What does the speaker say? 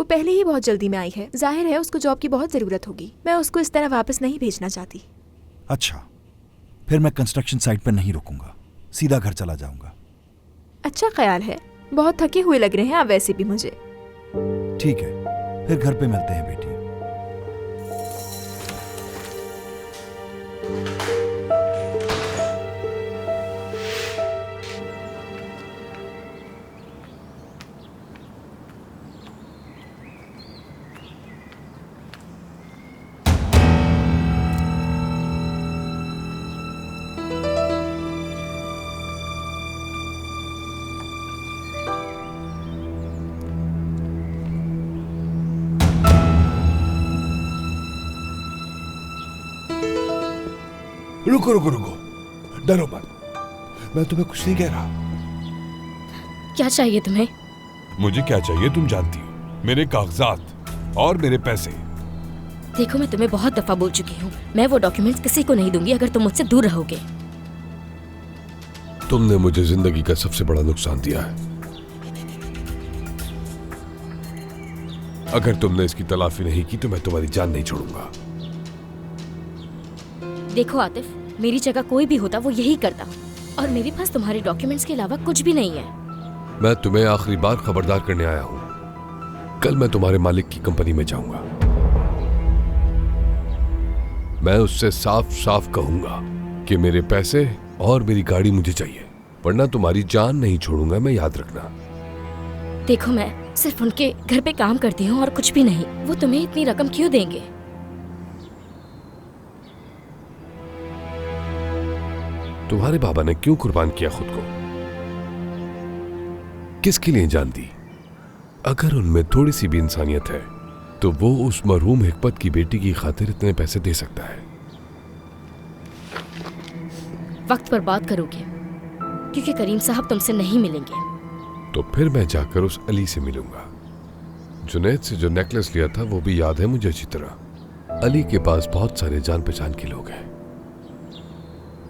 पहले ही बहुत जल्दी में आई है। जाहिर है उसको जॉब की बहुत जरूरत होगी। मैं उसको इस तरह वापस नहीं भेजना चाहती। अच्छा, फिर मैं कंस्ट्रक्शन साइट पर नहीं रुकूंगा, सीधा घर चला जाऊंगा। अच्छा ख्याल है। बहुत थके हुए लग रहे हैं आप वैसे भी मुझे। ठीक है, फिर घर पे मिलते हैं बेटी। रुको रुको रुको, डरो मत, मैं तुम्हें कुछ नहीं कह रहा। क्या चाहिए तुम्हें? मुझे क्या चाहिए तुम जानती हो, मेरे कागजात और मेरे पैसे। देखो मैं तुम्हें बहुत दफा बोल चुकी हूँ, मैं वो डॉक्यूमेंट्स किसी को नहीं दूंगी अगर तुम मुझसे दूर रहोगे। तुमने मुझे जिंदगी का सबसे बड़ा नुकसान दिया है। अगर तुमने इसकी तलाफी नहीं की तो मैं तुम्हारी जान नहीं छोड़ूंगा। देखो आतिफ, मेरी जगह कोई भी होता वो यही करता, और मेरे पास तुम्हारे डॉक्यूमेंट्स के अलावा कुछ भी नहीं है। मैं तुम्हें आखिरी बार खबरदार करने आया हूं। कल मैं तुम्हारे मालिक की कंपनी में जाऊंगा। मैं उससे साफ साफ कहूंगा कि मेरे पैसे और मेरी गाड़ी मुझे चाहिए, वरना तुम्हारी जान नहीं छोड़ूंगा, मैं याद रखना। देखो मैं सिर्फ उनके घर पे काम करती हूँ और कुछ भी नहीं। वो तुम्हें इतनी रकम क्यों देंगे? तुम्हारे बाबा ने क्यों कुर्बान किया खुद को? किसके लिए जान दी? अगर उनमें थोड़ी सी भी इंसानियत है तो वो उस मरहूम हिकमत की बेटी की खातिर इतने पैसे दे सकता है। वक्त पर बात करोगे क्योंकि करीम साहब तुमसे नहीं मिलेंगे। तो फिर मैं जाकर उस अली से मिलूंगा। जुनैद से जो नेकलेस लिया था वो भी याद है मुझे अच्छी तरह। अली के पास बहुत सारे जान पहचान के लोग हैं।